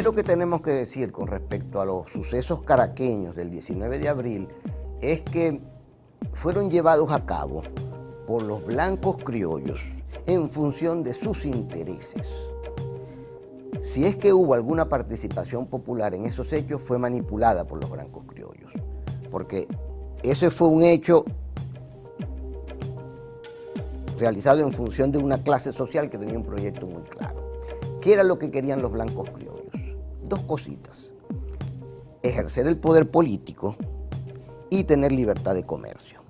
primero que tenemos que decir con respecto a los sucesos caraqueños del 19 de abril es que fueron llevados a cabo por los blancos criollos en función de sus intereses. Si es que hubo alguna participación popular en esos hechos, fue manipulada por los blancos criollos, porque ese fue un hecho realizado en función de una clase social que tenía un proyecto muy claro. ¿Qué era lo que querían los blancos criollos? Dos cositas: ejercer el poder político y tener libertad de comercio.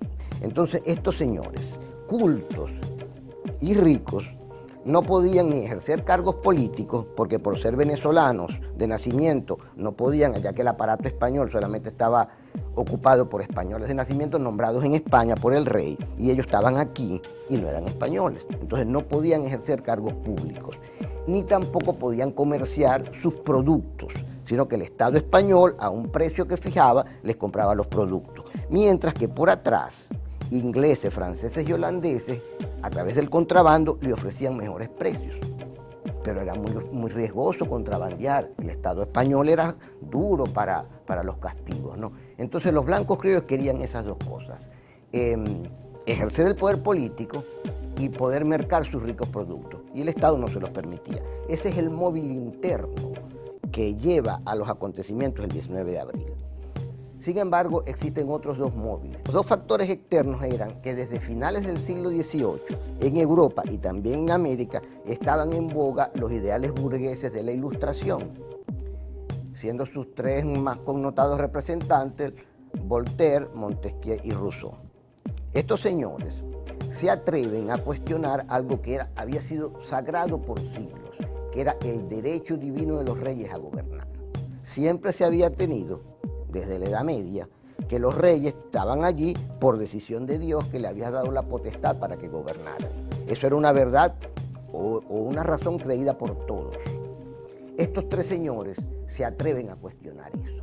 Entonces estos señores, cultos y ricos, no podían ni ejercer cargos políticos porque por ser venezolanos de nacimiento no podían, ya que el aparato español solamente estaba ocupado por españoles de nacimiento nombrados en España por el rey, y ellos estaban aquí y no eran españoles. Entonces no podían ejercer cargos públicos, ni tampoco podían comerciar sus productos, sino que el Estado español, a un precio que fijaba, les compraba los productos. Mientras que por atrás, ingleses, franceses y holandeses, a través del contrabando, le ofrecían mejores precios. Pero era muy riesgoso contrabandear. El Estado español era duro para los castigos, ¿no? Entonces los blancos criollos querían esas dos cosas: ejercer el poder político y poder mercar sus ricos productos. Y el Estado no se los permitía. Ese es el móvil interno que lleva a los acontecimientos del 19 de abril. Sin embargo, existen otros dos móviles. Los dos factores externos eran que desde finales del siglo XVIII, en Europa y también en América, estaban en boga los ideales burgueses de la Ilustración, siendo sus tres más connotados representantes Voltaire, Montesquieu y Rousseau. Estos señores se atreven a cuestionar algo que había sido sagrado por siglos, que era el derecho divino de los reyes a gobernar. Siempre se había tenido, desde la Edad Media, que los reyes estaban allí por decisión de Dios, que le había dado la potestad para que gobernaran. Eso era una verdad o una razón creída por todos. Estos tres señores se atreven a cuestionar eso.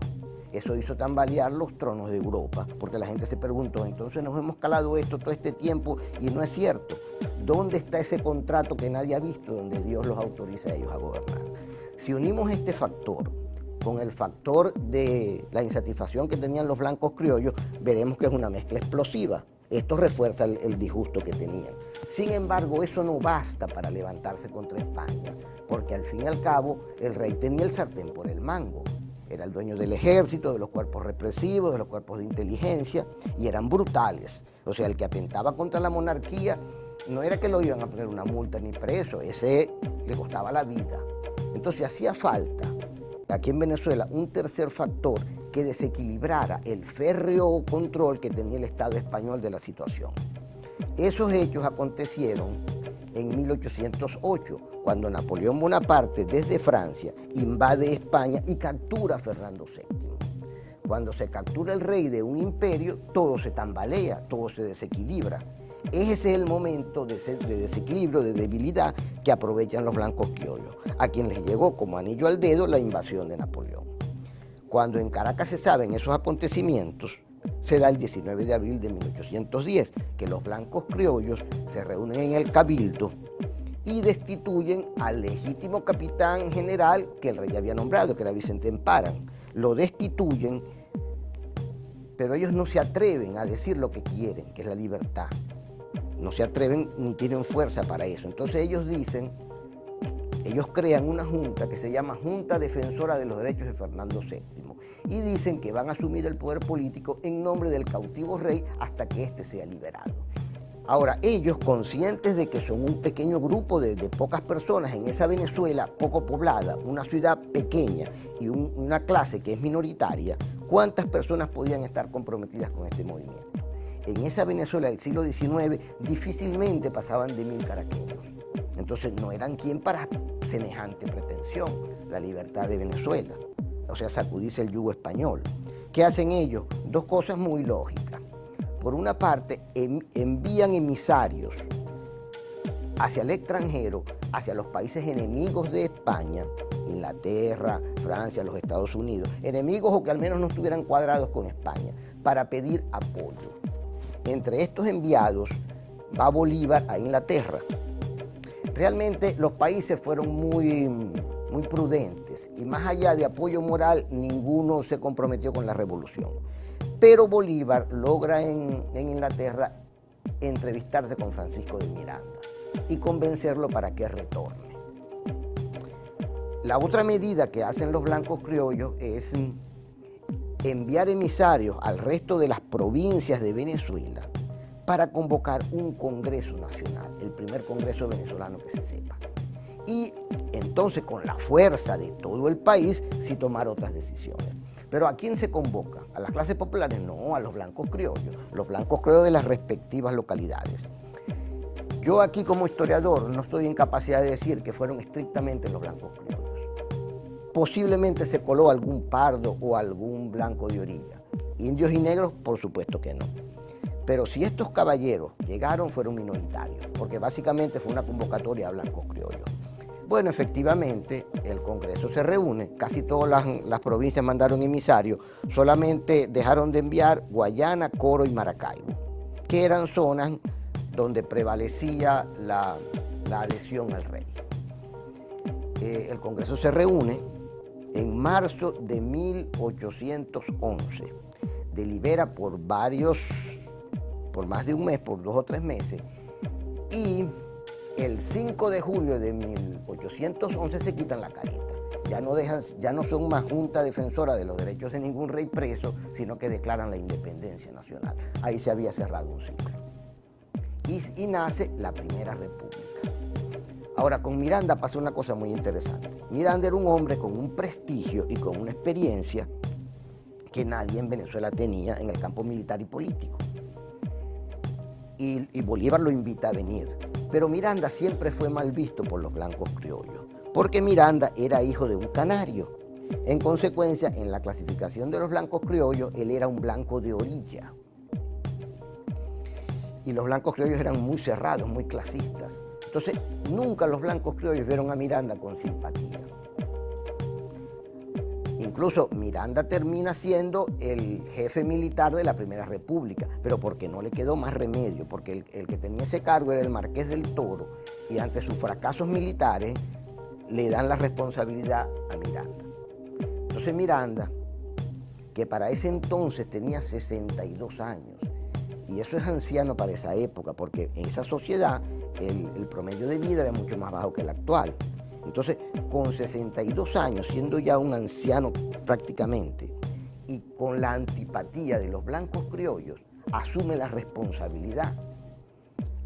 Eso hizo tambalear los tronos de Europa, porque la gente se preguntó: entonces nos hemos calado esto todo este tiempo y no es cierto. ¿Dónde está ese contrato que nadie ha visto, donde Dios los autoriza a ellos a gobernar? Si unimos este factor con el factor de la insatisfacción que tenían los blancos criollos, veremos que es una mezcla explosiva. Esto refuerza el disgusto que tenían. Sin embargo, eso no basta para levantarse contra España, porque al fin y al cabo el rey tenía el sartén por el mango. Era el dueño del ejército, de los cuerpos represivos, de los cuerpos de inteligencia, y eran brutales. O sea, el que atentaba contra la monarquía no era que lo iban a poner una multa ni preso, ese le costaba la vida. Entonces hacía falta aquí en Venezuela un tercer factor que desequilibrara el férreo control que tenía el Estado español de la situación. Esos hechos acontecieron en 1808, cuando Napoleón Bonaparte, desde Francia, invade España y captura a Fernando VII. Cuando se captura el rey de un imperio, todo se tambalea, todo se desequilibra. Ese es el momento de desequilibrio, de debilidad que aprovechan los blancos criollos, a quien les llegó como anillo al dedo la invasión de Napoleón. Cuando en Caracas se saben esos acontecimientos, se da el 19 de abril de 1810, que los blancos criollos se reúnen en el Cabildo y destituyen al legítimo capitán general que el rey había nombrado, que era Vicente Emparan. Lo destituyen, pero ellos no se atreven a decir lo que quieren, que es la libertad. No se atreven ni tienen fuerza para eso. Entonces ellos crean una junta que se llama Junta Defensora de los Derechos de Fernando VII, y dicen que van a asumir el poder político en nombre del cautivo rey hasta que éste sea liberado. Ahora, ellos, conscientes de que son un pequeño grupo de pocas personas en esa Venezuela poco poblada, una ciudad pequeña y una clase que es minoritaria, ¿cuántas personas podían estar comprometidas con este movimiento? En esa Venezuela del siglo XIX difícilmente pasaban de 1000 caraqueños. Entonces no eran quien para semejante pretensión, la libertad de Venezuela, o sea, sacudirse el yugo español. ¿Qué hacen ellos? Dos cosas muy lógicas. Por una parte, envían emisarios hacia el extranjero, hacia los países enemigos de España, Inglaterra, Francia, los Estados Unidos, enemigos o que al menos no estuvieran cuadrados con España, para pedir apoyo. Entre estos enviados va Bolívar a Inglaterra. Realmente los países fueron muy muy prudentes, y más allá de apoyo moral, ninguno se comprometió con la revolución. Pero Bolívar logra en Inglaterra entrevistarse con Francisco de Miranda y convencerlo para que retorne. La otra medida que hacen los blancos criollos es enviar emisarios al resto de las provincias de Venezuela para convocar un Congreso Nacional, el primer Congreso venezolano que se sepa. Y entonces, con la fuerza de todo el país, sí tomar otras decisiones. Pero ¿a quién se convoca? ¿A las clases populares? No, a los blancos criollos de las respectivas localidades. Yo aquí como historiador no estoy en capacidad de decir que fueron estrictamente los blancos criollos. Posiblemente se coló algún pardo o algún blanco de orilla. Indios y negros, por supuesto que no. Pero si estos caballeros llegaron, fueron minoritarios, porque básicamente fue una convocatoria a blancos criollos. Bueno, efectivamente, el Congreso se reúne, casi todas las provincias mandaron emisarios, solamente dejaron de enviar Guayana, Coro y Maracaibo, que eran zonas donde prevalecía la adhesión al rey. El Congreso se reúne en marzo de 1811, delibera por más de un mes, por 2 o 3 meses, y el 5 de julio de 1811 se quitan la careta. Ya no son más junta defensora de los derechos de ningún rey preso, sino que declaran la independencia nacional. Ahí se había cerrado un ciclo. Y nace la Primera República. Ahora, con Miranda pasa una cosa muy interesante. Miranda era un hombre con un prestigio y con una experiencia que nadie en Venezuela tenía en el campo militar y político. Y Bolívar lo invita a venir. Pero Miranda siempre fue mal visto por los blancos criollos, porque Miranda era hijo de un canario. En consecuencia, en la clasificación de los blancos criollos, él era un blanco de orilla. Y los blancos criollos eran muy cerrados, muy clasistas. Entonces, nunca los blancos criollos vieron a Miranda con simpatía. Incluso Miranda termina siendo el jefe militar de la Primera República, pero porque no le quedó más remedio, porque el que tenía ese cargo era el Marqués del Toro, y ante sus fracasos militares le dan la responsabilidad a Miranda. Entonces Miranda, que para ese entonces tenía 62 años, y eso es anciano para esa época, porque en esa sociedad el promedio de vida era mucho más bajo que el actual. Entonces, con 62 años, siendo ya un anciano prácticamente, y con la antipatía de los blancos criollos, asume la responsabilidad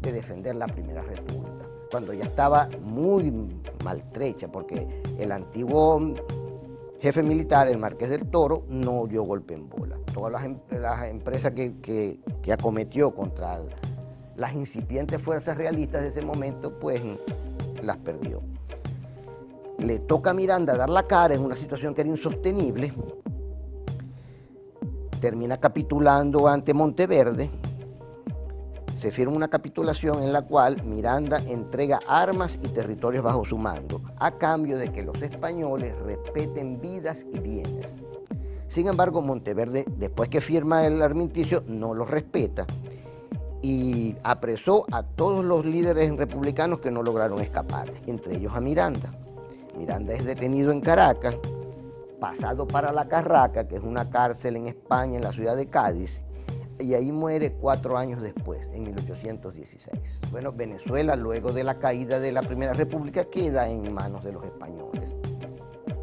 de defender la Primera República, cuando ya estaba muy maltrecha, porque el antiguo jefe militar, el Marqués del Toro, no dio golpe en bola. Todas las empresas que acometió contra las incipientes fuerzas realistas de ese momento, pues las perdió. Le toca a Miranda dar la cara en una situación que era insostenible, termina capitulando ante Monteverde, se firma una capitulación en la cual Miranda entrega armas y territorios bajo su mando, a cambio de que los españoles respeten vidas y bienes. Sin embargo, Monteverde, después que firma el armisticio, no lo respeta y apresó a todos los líderes republicanos que no lograron escapar, entre ellos a Miranda. Miranda es detenido en Caracas, pasado para La Carraca, que es una cárcel en España, en la ciudad de Cádiz, y ahí muere 4 años después, en 1816. Bueno, Venezuela, luego de la caída de la Primera República, queda en manos de los españoles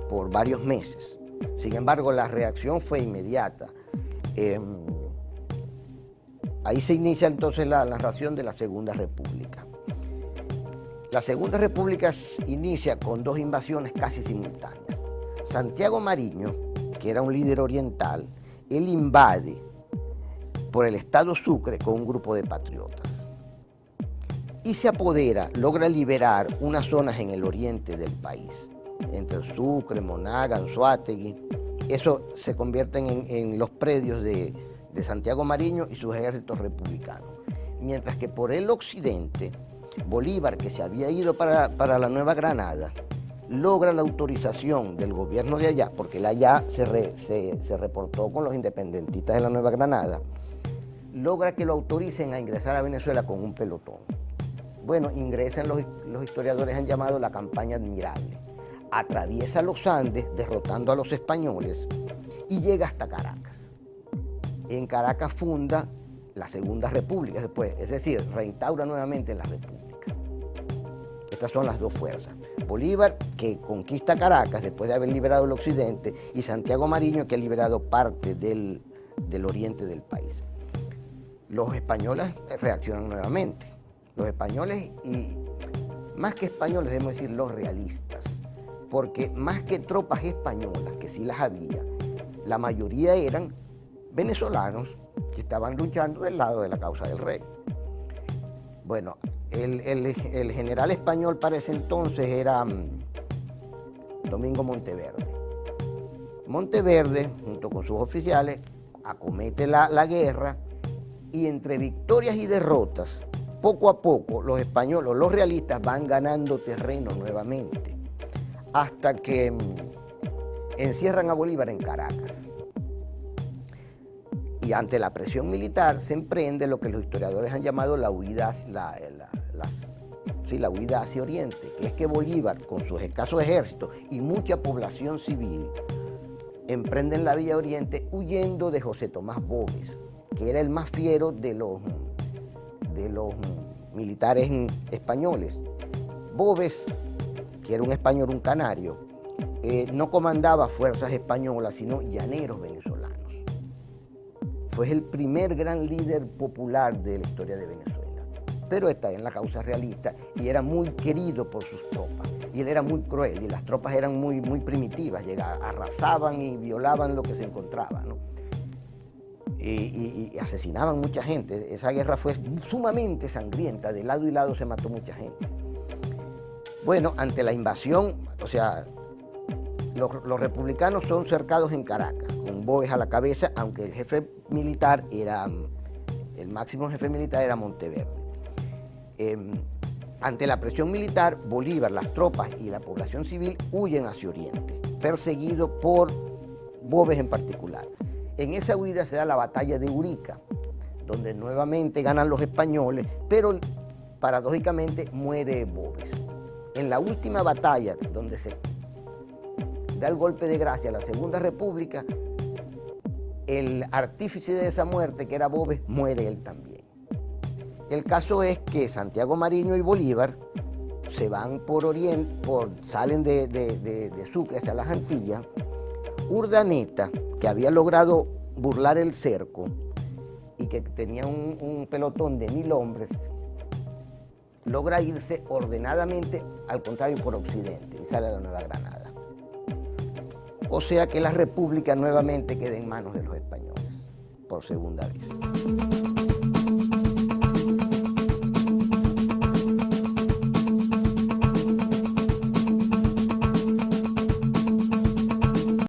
por varios meses. Sin embargo, la reacción fue inmediata. Ahí se inicia entonces la narración de la Segunda República. La Segunda República inicia con 2 invasiones casi simultáneas. Santiago Mariño, que era un líder oriental, él invade por el estado Sucre con un grupo de patriotas y se apodera, logra liberar unas zonas en el oriente del país, entre el Sucre, Monaga, Anzoátegui. Eso se convierte en los predios de Santiago Mariño y sus ejércitos republicanos. Mientras que por el occidente, Bolívar, que se había ido para la Nueva Granada, logra la autorización del gobierno de allá, porque él allá se reportó con los independentistas de la Nueva Granada, logra que lo autoricen a ingresar a Venezuela con un pelotón. Bueno, ingresan, los historiadores han llamado la campaña admirable. atraviesa los Andes derrotando a los españoles y llega hasta Caracas. En Caracas funda la Segunda República después, es decir, reinstaura nuevamente la República. Estas son las dos fuerzas. Bolívar, que conquista Caracas después de haber liberado el occidente, y Santiago Mariño, que ha liberado parte del oriente del país. Los españoles reaccionan nuevamente. Los españoles, y más que españoles, debemos decir los realistas, porque más que tropas españolas, que sí las había, la mayoría eran venezolanos que estaban luchando del lado de la causa del rey. Bueno, el general español para ese entonces era Domingo Monteverde. Monteverde, junto con sus oficiales, acomete la guerra, y entre victorias y derrotas, poco a poco los españoles, los realistas, van ganando terreno nuevamente, hasta que encierran a Bolívar en Caracas. Y ante la presión militar se emprende lo que los historiadores han llamado la huida, la huida hacia Oriente, que es que Bolívar, con sus escasos ejércitos y mucha población civil, emprenden la vía Oriente huyendo de José Tomás Boves, que era el más fiero de los militares españoles. Boves, que era un español, un canario, no comandaba fuerzas españolas, sino llaneros venezolanos. Fue el primer gran líder popular de la historia de Venezuela, pero está en la causa realista y era muy querido por sus tropas. Y él era muy cruel y las tropas eran muy primitivas, arrasaban y violaban lo que se encontraba, ¿no? Y asesinaban mucha gente. Esa guerra fue sumamente sangrienta, de lado y lado se mató mucha gente. Bueno, ante la invasión, o sea, los republicanos son cercados en Caracas, con Boves a la cabeza, aunque el jefe militar era, el máximo jefe militar era Monteverde. Ante la presión militar, Bolívar, las tropas y la población civil huyen hacia Oriente, perseguidos por Boves en particular. En esa huida se da la batalla de Urica, donde nuevamente ganan los españoles, pero paradójicamente muere Boves. En la última batalla, donde se da el golpe de gracia a la Segunda República, el artífice de esa muerte, que era Boves, muere él también. El caso es que Santiago Mariño y Bolívar se van por Oriente, salen de Sucre hacia las Antillas. Urdaneta, que había logrado burlar el cerco y que tenía un pelotón de 1000 hombres, logra irse ordenadamente, al contrario, por Occidente, y sale a la Nueva Granada. O sea que la República nuevamente queda en manos de los españoles, por segunda vez.